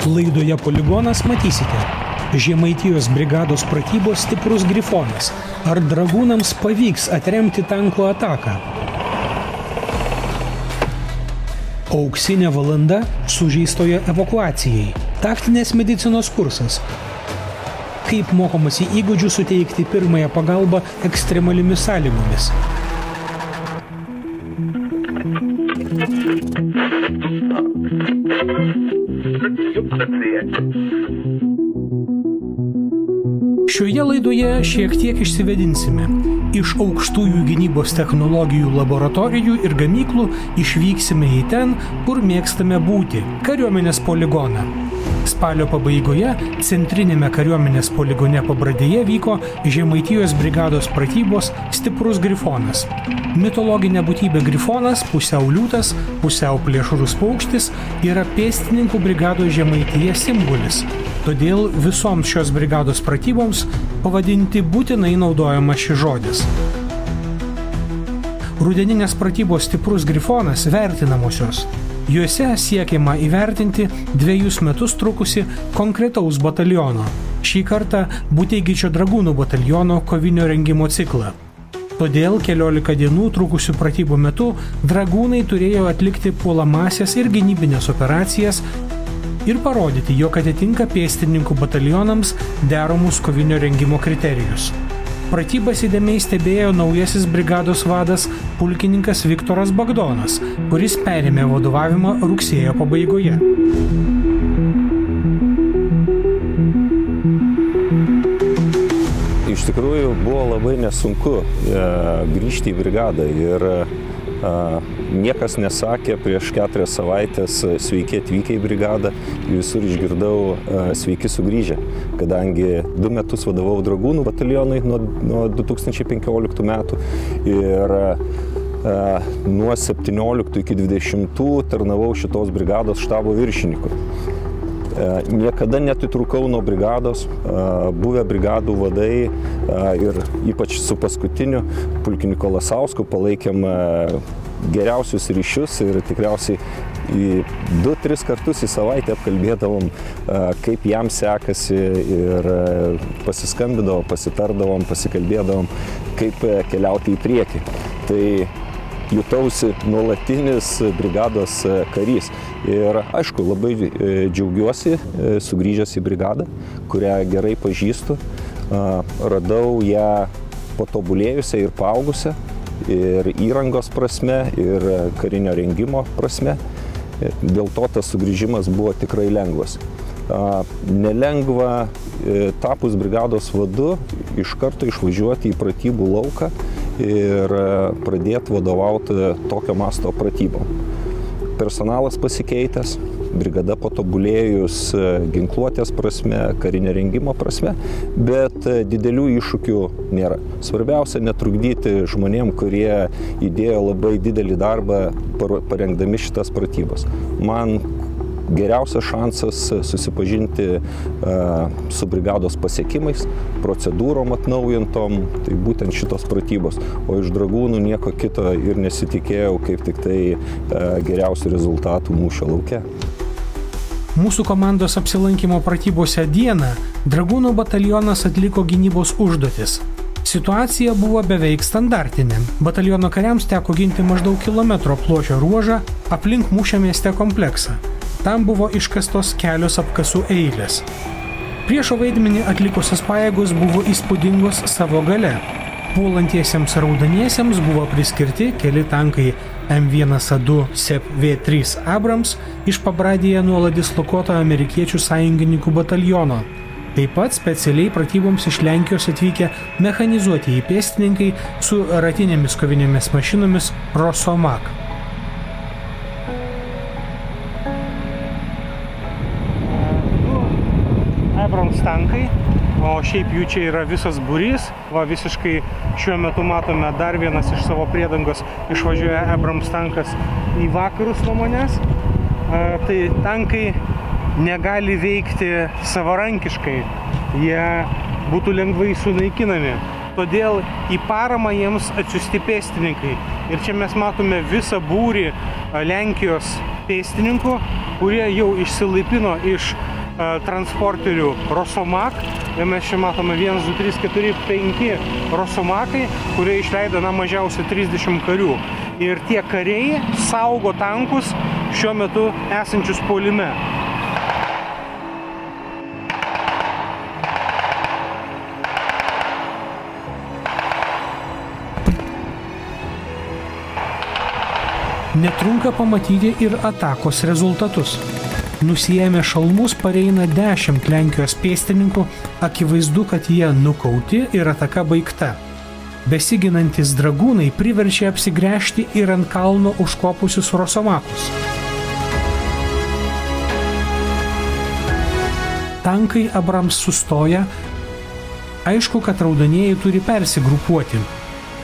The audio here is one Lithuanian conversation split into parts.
Laidoje Poligonas matysite. Žemaitijos brigados pratybos stiprus Grifonas. Ar dragūnams pavyks atremti tankų ataką? Auksinė valanda sužeistojo evakuacijai. Taktinės medicinos kursas. Kaip mokomasi įgūdžių suteikti pirmąją pagalbą ekstremaliomis sąlygomis. Šioje laidoje šiek tiek išsivedinsime. Iš aukštųjų gynybos technologijų laboratorijų ir gamyklų išvyksime į ten, kur mėgstame būti – kariuomenės poligoną. Spalio pabaigoje centrinėme kariuomenės poligone Pabradėje vyko Žemaitijos brigados pratybos Stiprus Grifonas. Mitologinė būtybė Grifonas, pusiau liūtas, pusiau plėšrus paukštis, yra pėstininkų brigados Žemaitija simbolis. Todėl visoms šios brigados pratyboms pavadinti būtinai naudojama šis žodis. Rudeninės pratybos Stiprus Grifonas vertinamosios. Juose siekiama įvertinti 2 metus trukusi konkretaus bataliono, šį kartą Buteigičio dragūnų bataliono kovinio rengimo ciklą. Todėl 14 dienų trukusių pratybų metu dragūnai turėjo atlikti puolamąsias ir gynybinės operacijas ir parodyti, jog atitinka pėstininkų batalionams deramus kovinio rengimo kriterijus. Pratybas įdėmiai stebėjo naujasis brigados vadas pulkininkas Viktoras Bagdonas, kuris perėmė vadovavimą rugsėjo pabaigoje. Iš tikrųjų buvo labai nesunku grįžti į brigadą ir niekas nesakė prieš 4 savaitės sveiki atvykę į brigadą ir visur išgirdau sveiki sugrįžę, kadangi 2 metus vadovau dragūnų batalionui nuo 2015 metų ir nuo 17 iki 20 tarnavau šitos brigados štabo viršininku. Niekada netitrūkau nuo brigados, buvę brigadų vadai ir ypač su paskutiniu pulkininku Lasausku palaikėm geriausius ryšius ir tikriausiai 2-3 kartus į savaitę apkalbėdavom, kaip jam sekasi ir pasiskambindavom, pasitardavom, pasikalbėdavom, kaip keliauti į priekį. Tai jutausi nuolatinis brigados karys. Ir aišku, labai džiaugiuosi sugrįžęs į brigadą, kurią gerai pažįstu. Radau ją patobulėjusią ir paaugusią, ir įrangos prasme, ir karinio rengimo prasme. Dėl to tas sugrįžimas buvo tikrai lengvas. Nelengva tapus brigados vadu iš karto išvažiuoti į pratybų lauką ir pradėti vadovauti tokio masto pratybom. Personalas pasikeitęs, brigada patobulėjus ginkluotės prasme, karinio rengimo prasme, bet didelių iššūkių nėra. Svarbiausia netrukdyti žmonėm, kurie įdėjo labai didelį darbą parengdami šitas pratybas. Man geriausias šansas susipažinti su brigados pasiekimais, procedūrom atnaujintom, tai būtent šitos pratybos. O iš dragūnų nieko kito ir nesitikėjau, kaip tik tai geriausių rezultatų mūšio lauke. Mūsų komandos apsilankimo pratybose dieną dragūnų batalionas atliko gynybos užduotis. Situacija buvo beveik standartinė. Bataliono kariams teko ginti maždaug kilometro pločio ruožą aplink mūšio mieste kompleksą. Tam buvo iškastos kelios apkasų eilės. Priešo vaidmenį atlikusios pajėgos buvo įspūdingos savo gale. Puolantiesiems raudaniesiems buvo priskirti keli tankai M1A2 SEP V3 Abrams iš Pabradėje nuolat dislokuoto amerikiečių sąjungininkų bataliono. Taip pat specialiai pratyboms iš Lenkijos atvykę mechanizuotieji pėstininkai su ratinėmis kovinėmis mašinomis Rosomak. Abrams tankai, o šiaip jų čia yra visas būrys. Va, visiškai šiuo metu matome dar vienas iš savo priedangos išvažiuoja Abrams tankas į vakarus nuo manęs. Tai tankai negali veikti savarankiškai, jie būtų lengvai sunaikinami. Todėl į paramą jiems atsiųsti pėstininkai. Ir čia mes matome visą būrį Lenkijos pėstininkų, kurie jau išsilaipino iš transporterių Rosomak. Ir mes čia matome 1, 2, 3, 4, 5 Rosomakai, kurie išleido mažiausiai 30 karių. Ir tie kariai saugo tankus šiuo metu esančius puolime. Netrunka pamatyti ir atakos rezultatus. Nusiėmę šalmus pareina 10 Lenkijos pėstininkų, akivaizdu, kad jie nukauti ir ataka baigta. Besiginantis dragūnai priverčia apsigręžti ir ant kalno užkopusius Rosomakus. Tankai Abrams sustoja, aišku, kad raudonieji turi persigrupuoti.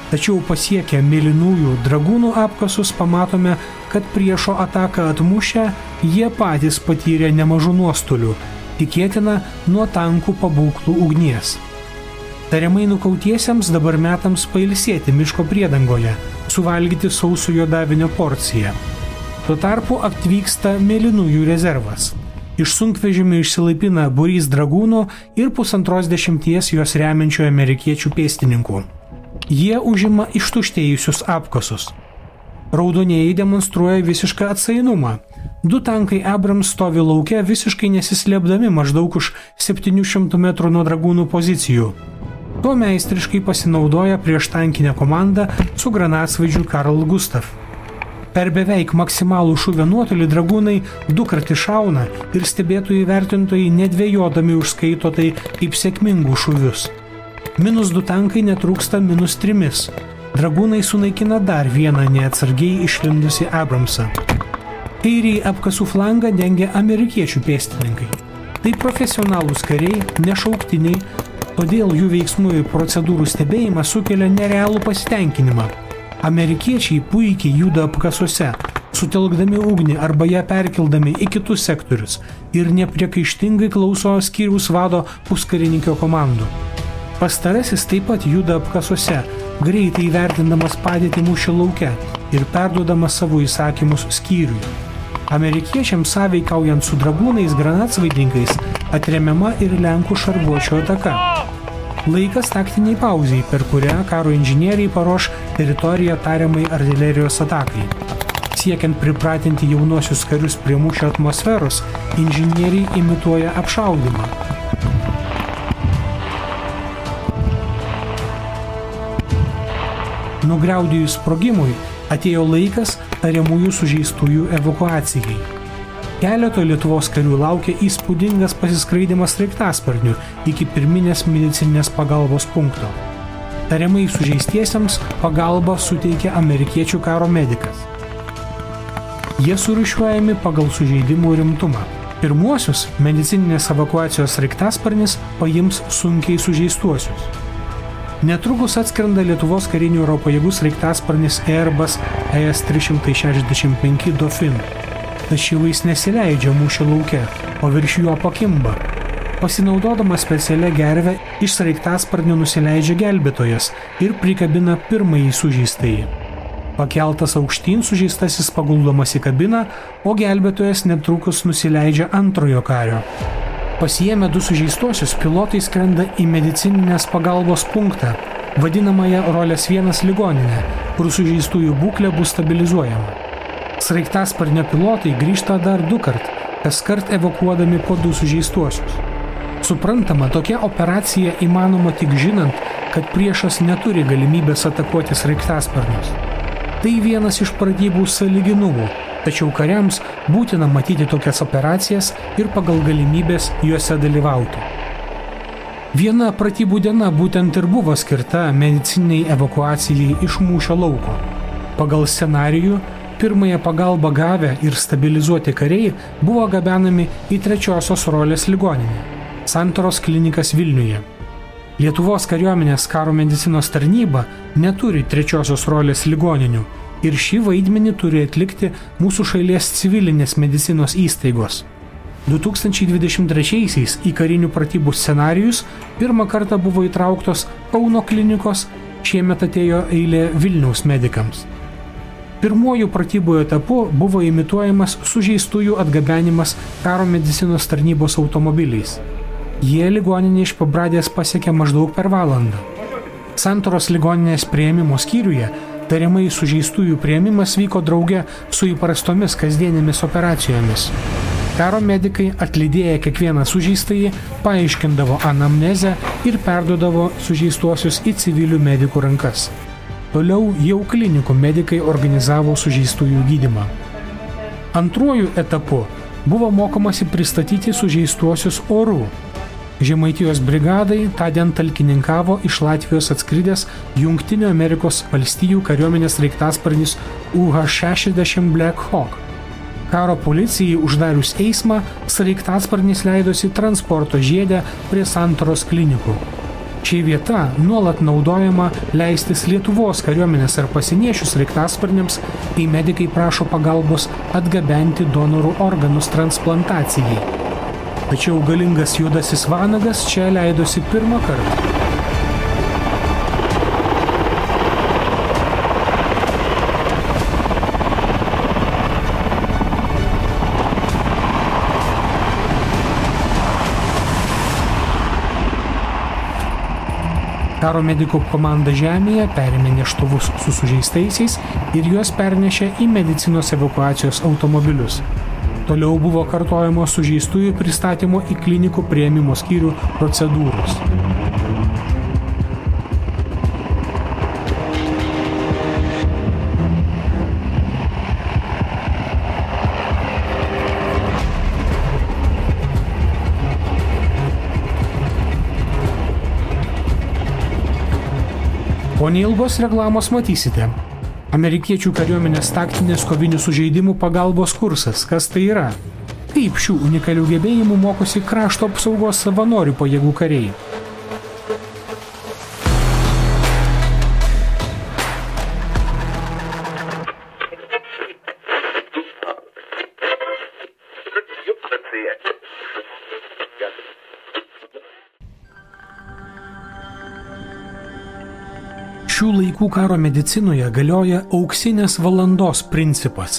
Tačiau pasiekę mėlynųjų dragūnų apkasus pamatome, kad priešo ataką atmušę, jie patys patyrė nemažų nuostolių, tikėtina nuo tankų pabūklų ugnies. Tariamai nukautiesiems dabar metams pailsėti miško priedangoje, suvalgyti sausojo davinio porciją. Tuo tarpu atvyksta mėlynųjų rezervas. Iš sunkvežimių išsilaipina būrys dragūnų ir 1,5 juos remiančių amerikiečių pėstininkų. Jie užima ištuštėjusius apkasus. Raudonieji demonstruoja visišką atsainumą. 2 tankai Abrams stovi lauke visiškai nesislėpdami maždaug už 700 metrų nuo dragūnų pozicijų. Tuo meistriškai pasinaudoja prieštankinę komandą su granatsvaidžiu Karl Gustav. Per beveik maksimalų šūvio nuotolį dragūnai 2 kart iššauna ir stebėtojai vertintojai nedvejodami užskaito tai kaip sėkmingus šūvius. -2 tankai netrūksta -3. Dragūnai sunaikina dar vieną neatsargiai išlindusi Abramsą. Kairįjį apkasų flangą dengia amerikiečių pėstininkai. Tai profesionalūs kariai, nešauktiniai, todėl jų veiksmų ir procedūrų stebėjimas sukelia nerealų pasitenkinimą. Amerikiečiai puikiai juda apkasuose, sutelkdami ugnį arba ją perkeldami į kitus sektorius ir nepriekaištingai klauso skyriaus vado puskarininkio komandų. Pastarasis taip pat juda apkasuose, greitai įvertindamas padėtį mūšio lauke ir perduodamas savo įsakymus skyriui. Amerikiečiams sąveikaujant su dragūnais granatsvaidininkais atremiama ir Lenkų šarvuočio ataka. Laikas taktiniai pauzei, per kurią karo inžinieriai paruoš teritoriją tariamai artilerijos atakai. Siekiant pripratinti jaunuosius karius prie mūšio atmosferos, inžinieriai imituoja apšaudymą. Nugriaudėjus sprogimui, atėjo laikas tariamųjų sužeistųjų evakuacijai. Keleto Lietuvos karių laukia įspūdingas pasiskraidimas sraigtasparniu iki pirminės medicininės pagalbos punkto. Tariamai sužeistiesiems pagalbą suteikia amerikiečių karo medikas. Jie surūšiuojami pagal sužeidimų rimtumą. Pirmuosius medicininės evakuacijos sraigtasparnis paims sunkiai sužeistuosius. Netrukus atskrenda Lietuvos karinių oro pajėgų sraigtasparnis Airbus ES-365 Dauphin. Tačiau jis nesileidžia mūšio lauke, o virš juo pakimba. Pasinaudodamas specialia gerve, iš sraigtasparnio nusileidžia gelbėtojas ir prikabina pirmąjį sužeistąjį. Pakeltas aukštyn sužeistasis paguldomas į kabiną, o gelbėtojas netrukus nusileidžia antrojo kario. Pasiėmę 2 sužeistuosius, pilotai skrenda į medicininės pagalbos punktą, vadinamąją Rolės 1 ligoninę, kur sužeistųjų būklė bus stabilizuojama. Sraigtasparnio pilotai grįžta dar 2 kart, kaskart evakuodami po 2 sužeistuosius. Suprantama, tokia operacija įmanoma tik žinant, kad priešas neturi galimybės atakuoti sraigtasparnius. Tai vienas iš pratybų sąlyginumų, tačiau kariams būtina matyti tokias operacijas ir pagal galimybės juose dalyvauti. Viena pratybų diena būtent ir buvo skirta medicininiai evakuacijai iš mūšio lauko. Pagal scenarijų, pirmąją pagalbą gavę ir stabilizuoti kariai buvo gabenami į 3-osios Rolės ligoninę – Santaros klinikas Vilniuje. Lietuvos kariuomenės karo medicinos tarnyba neturi 3-osios Rolės ligoninių ir šį vaidmenį turi atlikti mūsų šalies civilinės medicinos įstaigos. 2023-aisiais į karinių pratybų scenarijus pirmą kartą buvo įtrauktos Kauno klinikos, šiemet atėjo eilė Vilniaus medikams. Pirmuoju pratybų etapu buvo imituojamas sužeistųjų atgabenimas karo medicinos tarnybos automobiliais. Jie ligoninę iš Pabradės pasiekė maždaug per valandą. Santaros ligoninės priėmimo skyriuje tariamai sužeistųjų priėmimas vyko drauge su įprastomis kasdienėmis operacijomis. Karo medikai atlydėję kiekvieną sužeistąjį paaiškindavo anamnezę ir perduodavo sužeistuosius į civilių medikų rankas. Toliau jau klinikų medikai organizavo sužeistųjų gydymą. Antruoju etapu buvo mokomasi pristatyti sužeistuosius oru. Žemaitijos brigadai tądien talkininkavo iš Latvijos atskridęs Jungtinių Amerikos valstijų kariuomenės sraigtasparnis UH-60 Black Hawk. Karo policijai uždarius eismą, sraigtasparnis leidosi transporto žiedę prie Santaros klinikų. Ši vieta nuolat naudojama leistis Lietuvos kariuomenės ar pasieniečių sraigtasparniams, kai medikai prašo pagalbos atgabenti donorų organus transplantacijai. Tačiau galingas juodasis vanagas čia leidosi pirmą kartą. Karo medikų komanda žemėje perėmė neštuvus su sužeistaisiais ir juos pernešė į medicinos evakuacijos automobilius. Toliau buvo kartojamos sužeistųjų pristatymo į klinikų priėmimo skyrių procedūros. Po neilgos reklamos matysite. Amerikiečių kariuomenės taktinės kovinių sužeidimų pagalbos kursas. Kas tai yra? Kaip šių unikalių gebėjimų mokosi krašto apsaugos savanorių pajėgų kariai? Šių laikų karo medicinoje galioja auksinės valandos principas.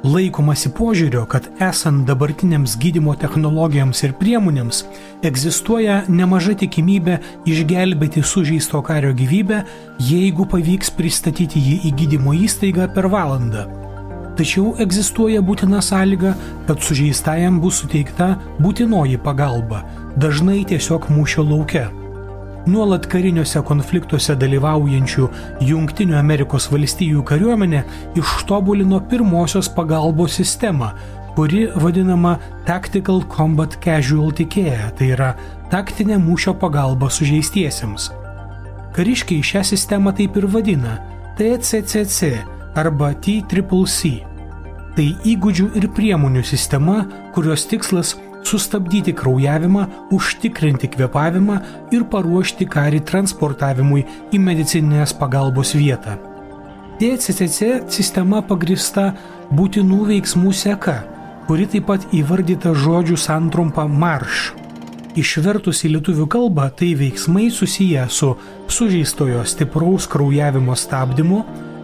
Laikomasi požiūrio, kad esant dabartinėms gydymo technologijoms ir priemonėms, egzistuoja nemaža tikimybė išgelbėti sužeisto kario gyvybę, jeigu pavyks pristatyti jį į gydymo įstaigą per valandą. Tačiau egzistuoja būtina sąlyga, kad sužeistajam bus suteikta būtinoji pagalba, dažnai tiesiog mūšio lauke. Nuolat kariniuose konfliktuose dalyvaujančių Jungtinių Amerikos valstijų kariuomenė ištobulino pirmosios pagalbos sistemą, kuri vadinama Tactical Combat Casualty Care, tai yra taktinė mūšio pagalba sužeistiesiems. Kariškiai šią sistemą taip ir vadina TCCC arba TCCC. Tai įgūdžių ir priemonių sistema, kurios tikslas sustabdyti kraujavimą, užtikrinti kvėpavimą ir paruošti karį transportavimui į medicininės pagalbos vietą. TCCC sistema pagrįsta būtinų veiksmų seka, kuri taip pat įvardyta žodžių santrumpa MARŠ. Išvertus į lietuvių kalbą, tai veiksmai susiję su sužeistojo stipraus kraujavimo stabdymu,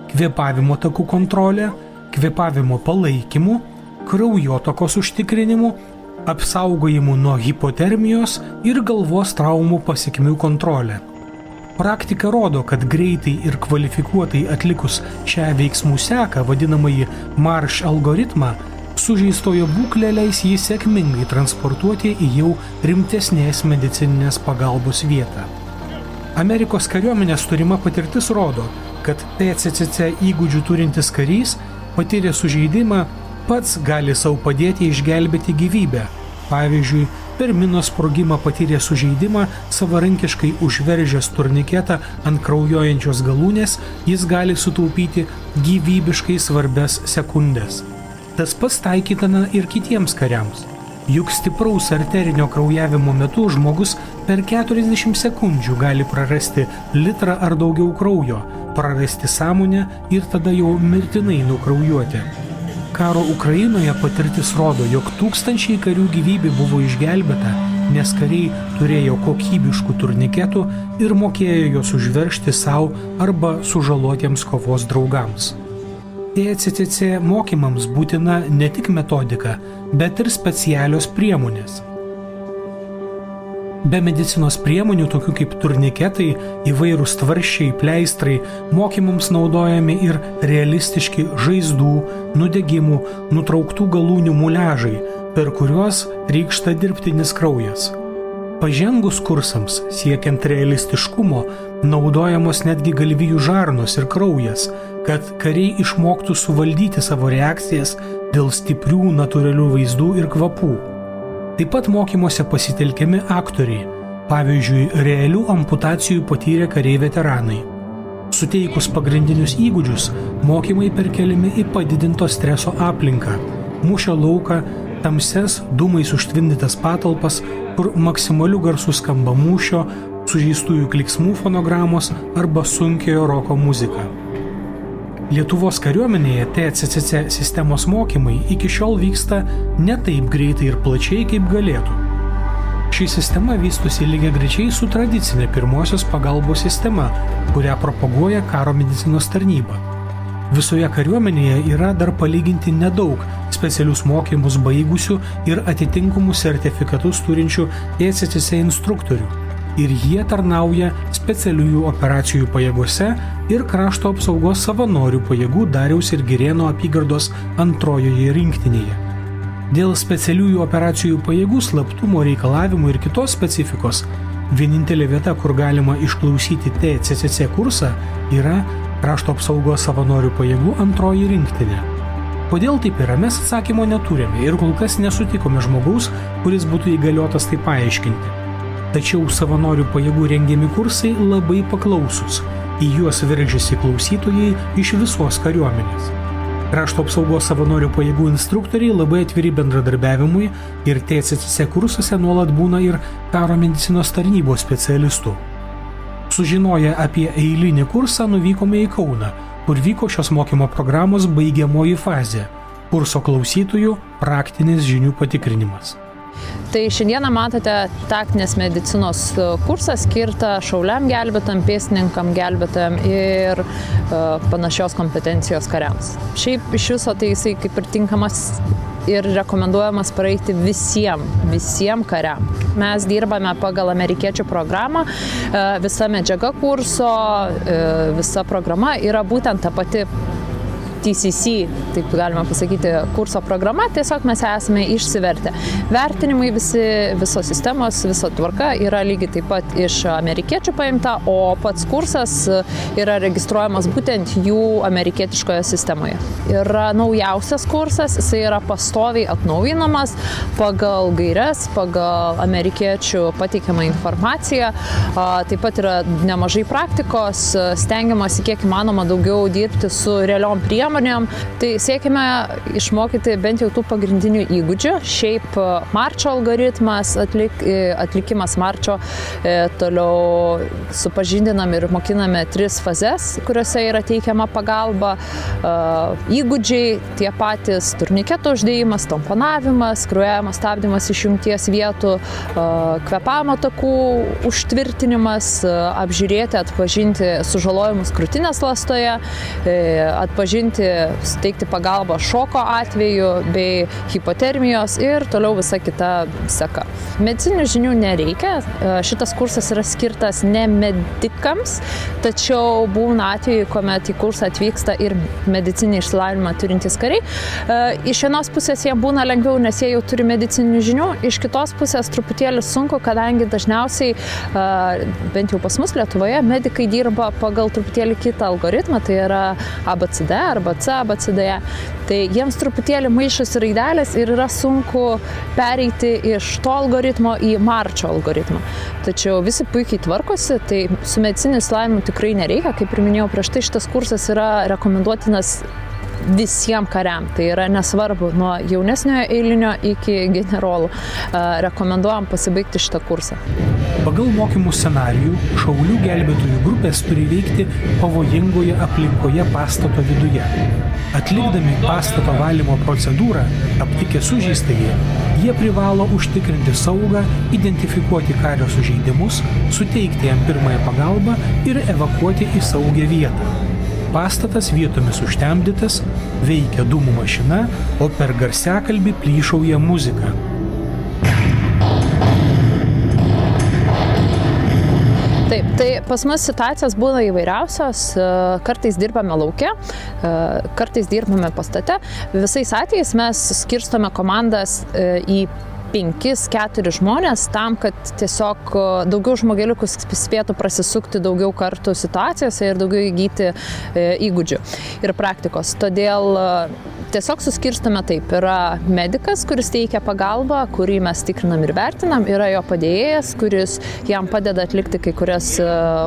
kvėpavimo takų kontrolė, kvėpavimo palaikymu, kraujotakos užtikrinimu, apsaugojimu nuo hipotermijos ir galvos traumų pasekmių kontrolė. Praktika rodo, kad greitai ir kvalifikuotai atlikus šią veiksmų seką, vadinamąjį MARŠ algoritmą, sužeistojo būklė leis jį sėkmingai transportuoti į jau rimtesnės medicininės pagalbos vietą. Amerikos kariuomenės turima patirtis rodo, kad TCCC įgūdžių turintis karys patyrė sužeidimą pats gali savo padėti išgelbėti gyvybę. Pavyzdžiui, per minos sprogimą patyrė sužeidimą, savarankiškai užveržęs turniketą ant kraujuojančios galūnės, jis gali sutaupyti gyvybiškai svarbias sekundės. Tas pats taikytina ir kitiems kariams. Juk stipraus arterinio kraujavimo metu žmogus per 40 sekundžių gali prarasti litrą ar daugiau kraujo, prarasti sąmonę ir tada jau mirtinai nukraujuoti. Karo Ukrainoje patirtis rodo, jog tūkstančiai karių gyvybių buvo išgelbėta nes kariai turėjo kokybiškų turniketų ir mokėjo juos užveržti savo arba sužalotiems kovos draugams. TCCC mokymams būtina ne tik metodika, bet ir specialios priemonės. Be medicinos priemonių, tokių kaip turniketai, įvairūs tvarsčiai, pleistrai, mokymams naudojami ir realistiški žaizdų, nudegimų, nutrauktų galūnių muliažai, per kuriuos rykšta dirbtinis kraujas. Pažengus kursams, siekiant realistiškumo, naudojamos netgi galvijų žarnos ir kraujas, kad kariai išmoktų suvaldyti savo reakcijas dėl stiprių natūralių vaizdų ir kvapų. Taip pat mokymuose pasitelkiami aktoriai, pavyzdžiui, realių amputacijų patyrę kariai veteranai. Suteikus pagrindinius įgūdžius, mokymai perkeliami į padidinto streso aplinką, mūšio lauką, tamsias, dūmais užtvindytas patalpas, kur maksimaliu garsu skamba mūšio, sužeistųjų kliksmų fonogramos arba sunkiojo roko muzika. Lietuvos kariuomenėje TCCC sistemos mokymai iki šiol vyksta ne taip greitai ir plačiai, kaip galėtų. Ši sistema vystosi lygiagrečiai su tradicinė pirmosios pagalbos sistema, kurią propaguoja karo medicinos tarnyba. Visoje kariuomenėje yra dar palyginti nedaug specialius mokymus baigusių ir atitinkamus sertifikatus turinčių TCCC instruktorių. Ir jie tarnauja specialiųjų operacijų pajėgose ir krašto apsaugos savanorių pajėgų Dariaus ir Girėno apygardos antrojoje rinktinėje. Dėl specialiųjų operacijų pajėgų slaptumo reikalavimų ir kitos specifikos, vienintelė vieta, kur galima išklausyti TCCC kursą, yra krašto apsaugos savanorių pajėgų antroji rinktinė. Kodėl taip yra, mes atsakymo neturime ir kol kas nesutikome žmogaus, kuris būtų įgaliotas tai paaiškinti. Tačiau savanorių pajėgų rengiami kursai labai paklausus, į juos veržiasi klausytojai iš visos kariuomenės. Krašto apsaugos savanorių pajėgų instruktoriai labai atviri bendradarbiavimui ir TCCC kursuose nuolat būna ir karo medicinos tarnybos specialistų. Sužinoję apie eilinį kursą, nuvykome į Kauną, kur vyko šios mokymo programos baigiamoji fazė – kurso klausytojų praktinis žinių patikrinimas. Tai šiandieną matote taktinės medicinos kursą skirtą šauliam gelbėtojam, pėstininkam gelbėtojam ir panašios kompetencijos kariams. Šiaip iš viso tai jisai kaip ir tinkamas ir rekomenduojamas praeiti visiem kariam. Mes dirbame pagal amerikiečių programą, visa medžiaga kurso, visa programa yra būtent ta pati TCC, taip galima pasakyti, kurso programa, tiesiog mes esame išsivertę. Vertinimai visos sistemos, visa tvarka yra lygiai taip pat iš amerikiečių paimta, o pats kursas yra registruojamas būtent jų amerikietiškoje sistemoje. Yra naujausias kursas, jisai yra pastoviai atnaujinamas pagal gaires, pagal amerikiečių pateikiamą informaciją. Taip pat yra nemažai praktikos, stengiamasi kiek įmanoma daugiau dirbti su realiom priemonėm. Tai siekime išmokyti bent jau tų pagrindinių įgūdžių. Šiaip marčo algoritmas, atlikimas marčo, toliau supažindinam ir mokiname 3 fazes, kuriuose yra teikiama pagalba. Įgūdžiai tie patys turniketo uždėjimas, tamponavimas, kraujavimo stabdymas išjungties vietų, kvėpavimo takų užtvirtinimas, apžiūrėti, atpažinti sužalojimus krūtinės ląstoje, atpažinti, suteikti pagalbą šoko atveju bei hipotermijos ir toliau visa kita seka. Medicininių žinių nereikia, šitas kursas yra skirtas ne medikams, tačiau būna atveju, kuomet į kursą atvyksta ir medicinį išsilavinimą turintys kariai. Iš vienos pusės jie būna lengviau, nes jie jau turi medicininių žinių, iš kitos pusės truputėlį sunku, kadangi dažniausiai, bent jau pas mus Lietuvoje, medikai dirba pagal truputėlį kitą algoritmą, tai yra ABCD arba CABCD. Tai jiems truputėlį maišosi raidelės ir yra sunku pereiti iš to algoritmo į marčo algoritmą. Tačiau visi puikiai tvarkosi, tai su mediciniu išsilavinimu tikrai nereikia. Kaip ir minėjau prieš tai, šitas kursas yra rekomenduotinas visiems kariam. Tai yra nesvarbu nuo jaunesniojo eilinio iki generolų. Rekomenduojam pasibaigti šitą kursą. Pagal mokymų scenarijų, šaulių gelbėtojų grupės turi veikti pavojingoje aplinkoje pastato viduje. Atlikdami pastato valymo procedūrą, aptikę sužeistąjį, Jie privalo užtikrinti saugą, identifikuoti kario sužeidimus, suteikti jam pirmąją pagalbą ir evakuoti į saugią vietą. Pastatas vietomis užtemdytas, veikia dūmų mašina, o per garsiakalbį plyšauja muzika. Taip, tai pas mus situacijos būna įvairiausios, kartais dirbame lauke, kartais dirbame pastate. Visais atvejais mes skirstome komandas į 5-4 žmonės tam, kad tiesiog daugiau žmogeliukų spėtų prasisukti daugiau kartų situacijose ir daugiau įgyti įgūdžių ir praktikos. Todėl tiesiog suskirstame taip. Yra medikas, kuris teikia pagalbą, kurį mes tikrinam ir vertinam. Yra jo padėjėjas, kuris jam padeda atlikti kai kurias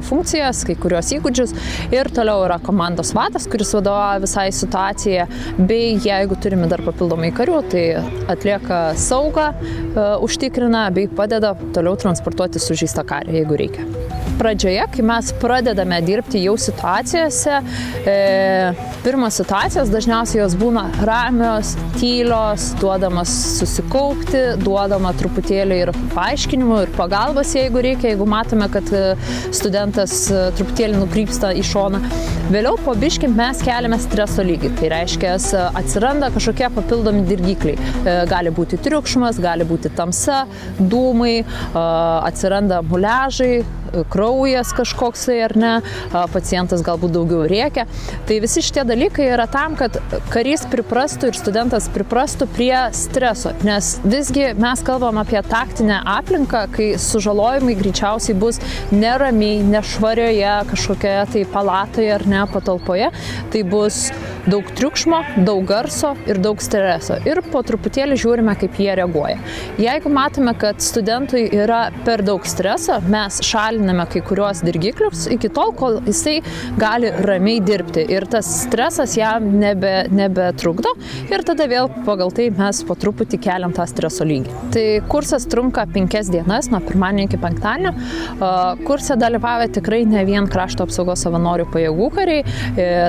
funkcijas, kai kurios įgūdžius. Ir toliau yra komandos vadas, kuris vadovauja visai situaciją. Bei jeigu turime dar papildomai karių, tai atlieka saugą, užtikrina bei padeda toliau transportuoti sužeistą karį, jeigu reikia. Pradžioje, kai mes pradedame dirbti jau situacijose, pirmos situacijos dažniausiai jos būna ramios, tylios, duodamas susikaupti, duodama truputėlį ir paaiškinimų ir pagalbas, jeigu reikia, jeigu matome, kad studentas truputėlį nukrypsta į šoną. Vėliau po biškį mes keliame streso lygį. Tai reiškia, atsiranda kažkokie papildomi dirgikliai. Gali būti triukšmas, gali būti tamsa, dūmai, atsiranda muliažai, kraujas kažkoksai ar ne, pacientas galbūt daugiau rėkia. Tai visi šitie dalykai yra tam, kad karys priprastų ir studentas priprastų prie streso, nes visgi mes kalbam apie taktinę aplinką, kai sužalojimai greičiausiai bus neramiai, nešvarioje kažkokioje tai palatoje ar ne patalpoje, tai bus daug triukšmo, daug garso ir daug streso. Ir po truputėlį žiūrime, kaip jie reaguoja. Jeigu matome, kad studentui yra per daug streso, mes šaliname kai kuriuos dirgiklius iki tol, kol jisai gali ramiai dirbti. Ir tas stresas jam nebetrukdo. Ir tada vėl pagal tai mes po truputį keliam tą streso lygį. Tai kursas trunka 5 dienas, nuo pirmadienio iki penktadienio. Kurse dalyvauja tikrai ne vien krašto apsaugos savanorių pajėgų kariai,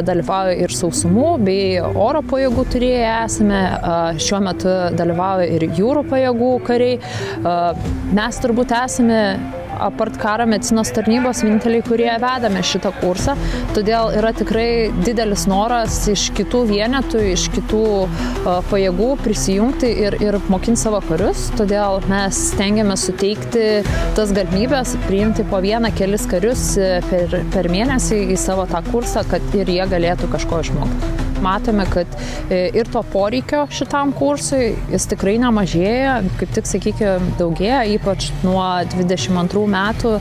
dalyvauja ir sausumų bei oro pajėgų turėjai esame, šiuo metu dalyvauja ir jūrų pajėgų kariai. Mes turbūt esame apart karo medicinos tarnybos vieninteliai, kurie vedame šitą kursą. Todėl yra tikrai didelis noras iš kitų vienetų, iš kitų pajėgų prisijungti ir mokinti savo karius. Todėl mes stengiamės suteikti tas galimybės, priimti po 1-kelis karius per mėnesį į savo tą kursą, kad ir jie galėtų kažko išmokti. Matome, kad ir to poreikio šitam kursui jis tikrai nemažėja, kaip tik, sakykime, daugėja, ypač nuo 22 metų.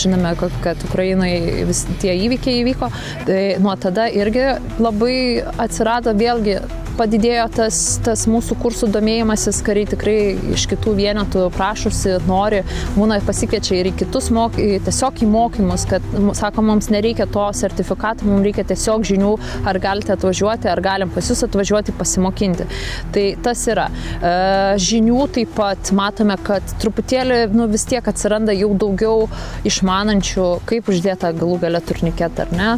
Žinome, kad Ukrainoje vis tie įvykiai įvyko. Tai nuo tada irgi labai atsirado vėlgi padidėjo tas mūsų kursų domėjimasis, kariai tikrai iš kitų vienetų prašosi, nori, būna pasikviečia ir į kitus tiesiog į mokymus, kad, sako, mums nereikia to sertifikato, mums reikia tiesiog žinių, ar galite atvažiuoti, ar galim pas jūs atvažiuoti pasimokinti. Tai tas yra. Žinių taip pat matome, kad truputėlį vis tiek atsiranda jau daugiau išmanančių, kaip uždėta galų gale turniketą, ar ne.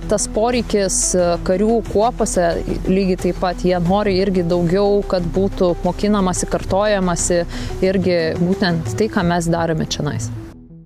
Tas poreikis karių kuopose lygiai taip pat jie nori irgi daugiau, kad būtų mokinamasi, kartojamasi irgi būtent tai, ką mes darome čionais.